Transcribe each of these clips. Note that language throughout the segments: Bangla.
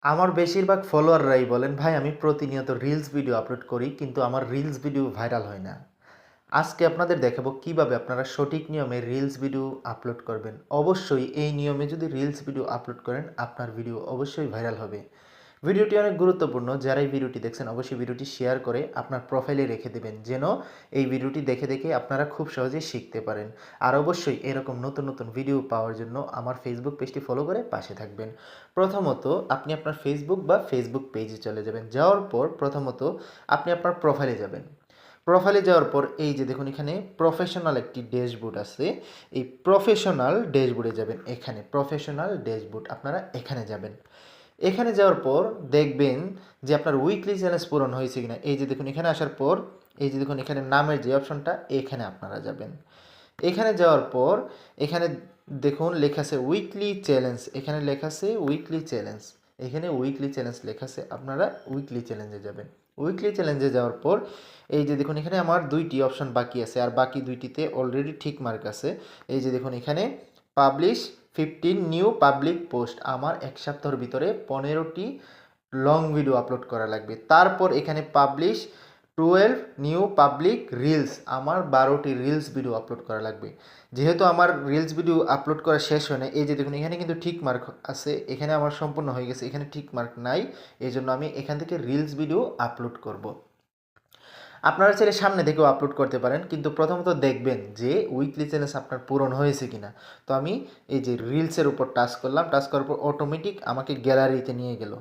আমার বেশিরভাগ ফলোয়াররাই বলেন, ভাই আমি প্রতিনিয়ত রিলস ভিডিও আপলোড করি কিন্তু আমার রিলস ভিডিও ভাইরাল হয় না। আজকে আপনাদের দেখাবো কিভাবে আপনারা সঠিক নিয়মে রিলস ভিডিও আপলোড করবেন। অবশ্যই এই নিয়মে যদি রিলস ভিডিও আপলোড করেন আপনার ভিডিও অবশ্যই ভাইরাল হবে। ভিডিওটি অনেক গুরুত্বপূর্ণ, যারা এই ভিডিওটি দেখছেন অবশ্যই ভিডিওটি শেয়ার করে আপনার প্রোফাইলে রেখে দেবেন, যেন এই ভিডিওটি দেখে দেখে আপনারা খুব সহজেই শিখতে পারেন। আর অবশ্যই এরকম নতুন নতুন ভিডিও পাওয়ার জন্য আমার ফেসবুক পেজটি ফলো করে পাশে থাকবেন। প্রথমত আপনি আপনার ফেসবুক বা ফেসবুক পেজে চলে যাবেন। যাওয়ার পর প্রথমত আপনি আপনার প্রোফাইলে যাবেন। প্রোফাইলে যাওয়ার পর এই যে দেখুন এখানে প্রফেশনাল একটি ড্যাশবোর্ড আছে। এই প্রফেশনাল ড্যাশবোর্ডে যাবেন। এখানে প্রফেশনাল ড্যাশবোর্ড আপনারা এখানে যাবেন। এখানে যাওয়ার পর দেখবেন যে আপনার উইকলি চ্যালেঞ্জ পূরণ হয়েছে কিনা। এই যে দেখুন এখানে আসার পর এই যে দেখুন এখানে নামের যে অপশনটা, এখানে আপনারা যাবেন। এখানে যাওয়ার পর এখানে দেখুন লেখা আছে উইকলি চ্যালেঞ্জ। এখানে লেখা আছে উইকলি চ্যালেঞ্জ। এখানে উইকলি চ্যালেঞ্জ লেখা আছে, আপনারা উইকলি চ্যালেঞ্জে যাবেন। উইকলি চ্যালেঞ্জে যাওয়ার পর এই যে দেখুন এখানে আমার দুইটি অপশন বাকি আছে, আর বাকি দুইটিতে অলরেডি ঠিক মার্ক আছে। এই যে দেখুন এখানে পাবলিশ 15 নিউ পাবলিক পোস্ট, আমার এক সপ্তাহের ভিতরে 15টি লং ভিডিও আপলোড করা লাগবে। তারপর এখানে পাবলিশ 12 নিউ পাবলিক রিলস, আমার 12টি রিলস ভিডিও আপলোড করা লাগবে। যেহেতু আমার রিলস ভিডিও আপলোড করা শেষ হয় না, এই যে দেখুন এখানে কিন্তু ঠিক মার্ক আছে, এখানে আমার সম্পূর্ণ হয়ে গেছে, এখানে ঠিক মার্ক নাই। এই জন্য আমি এখান থেকে রিলস ভিডিও আপলোড করব। আপনারা চাইলে সামনে থেকেও আপলোড করতে পারেন, কিন্তু প্রথমত দেখবেন যে উইকলি চ্যালেঞ্জ আপনার পূরণ হয়েছে কিনা। তো আমি এই যে রিলসের উপর টাচ করলাম, টাচ করার পর অটোমেটিক আমাকে গ্যালারিতে নিয়ে গেল।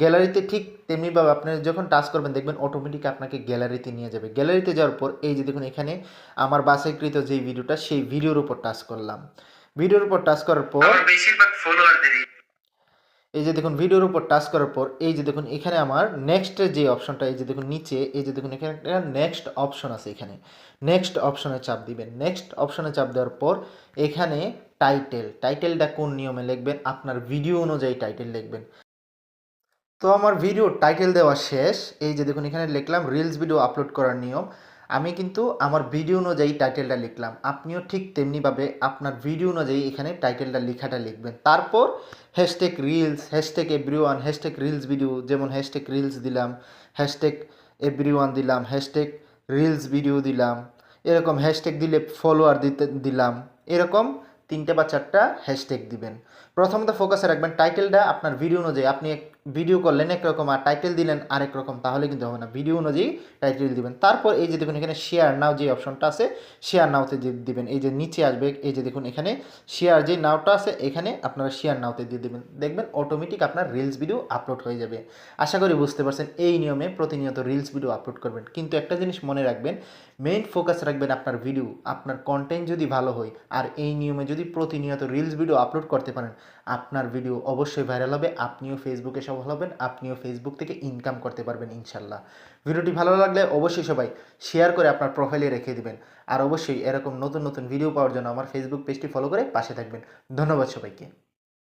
গ্যালারিতে ঠিক তেমনিভাবে আপনি যখন টাচ করবেন দেখবেন অটোমেটিক আপনাকে গ্যালারিতে নিয়ে যাবে। গ্যালারিতে যাওয়ার পর এই যে দেখুন এখানে আমার বাছাইকৃত যেই ভিডিওটা, সেই ভিডিওর উপর টাচ করলাম। ভিডিওর উপর টাচ করার পর বেশিরভাগ ফলোয়ারদেরই এই যে দেখুন ভিডিওর উপর টাচ করার পর এই যে দেখুন এখানে আমার নেক্সটের যে অপশনটা, এই যে দেখুন নিচে এই যে দেখুন এখানে একটা নেক্সট অপশন আছে। এখানে নেক্সট অপশনে চাপ দিবেন। নেক্সট অপশনে চাপ দেওয়ার পর এখানে টাইটেলটা কোন নিয়মে লিখবেন, আপনার ভিডিও অনুযায়ী টাইটেল লিখবেন। তো আমার ভিডিওর টাইটেল দেওয়া শেষ। এই যে দেখুন এখানে লিখলাম রিলস ভিডিও আপলোড করার নিয়ম। আমি কিন্তু আমার ভিডিও অনুযায়ী টাইটেলটা লিখলাম, আপনিও ঠিক তেমনিভাবে আপনার ভিডিও অনুযায়ী এখানে টাইটেলটা লেখাটা লিখবেন। তারপর hashtag reels, hashtag everyone, hashtag reels video, যেমন হ্যাশট্যাগ রিলস দিলাম, হ্যাশট্যাগ এভরিওয়ান দিলাম, হ্যাশট্যাগ রিলস ভিডিও দিলাম, এরকম হ্যাশট্যাগ দিলে ফলোয়ার দিলাম। এরকম 3টে বা 4টা হ্যাশট্যাগ দিবেন। প্রথমত ফোকাসে রাখবেন টাইটেলটা আপনার ভিডিও অনুযায়ী। আপনি ভিডিও করলেন একরকম আর টাইটেল দিলেন আরেক রকম, তাহলে কিন্তু হবে না। ভিডিও অনুযায়ী টাইটেল দিবেন। তারপর এই যে দেখুন এখানে শেয়ার নাও যে অপশনটা আছে, শেয়ার নাওতে দিবেন। এই যে নিচে আসবে, এই যে দেখুন এখানে শেয়ার যে নাওটা আছে, এখানে আপনারা শেয়ার নাওতে দিয়ে দেবেন। দেখবেন অটোমেটিক আপনার রিলস ভিডিও আপলোড হয়ে যাবে। আশা করি বুঝতে পারছেন। এই নিয়মে প্রতিনিয়ত রিলস ভিডিও আপলোড করবেন, কিন্তু একটা জিনিস মনে রাখবেন, মেইন ফোকাস রাখবেন আপনার ভিডিও, আপনার কন্টেন্ট যদি ভালো হয় আর এই নিয়মে যদি প্রতিনিয়ত রিলস ভিডিও আপলোড করতে পারেন, আপনার ভিডিও অবশ্যই ভাইরাল হবে, আপনিও ফেসবুকে সফল হবেন, আপনিও ফেসবুক থেকে ইনকাম করতে পারবেন ইনশাল্লাহ। ভিডিওটি ভালো লাগলে অবশ্যই সবাই শেয়ার করে আপনার প্রোফাইলে রেখে দিবেন। আর অবশ্যই এরকম নতুন নতুন ভিডিও পাওয়ার জন্য আমার ফেসবুক পেজটি ফলো করে পাশে থাকবেন। ধন্যবাদ সবাইকে।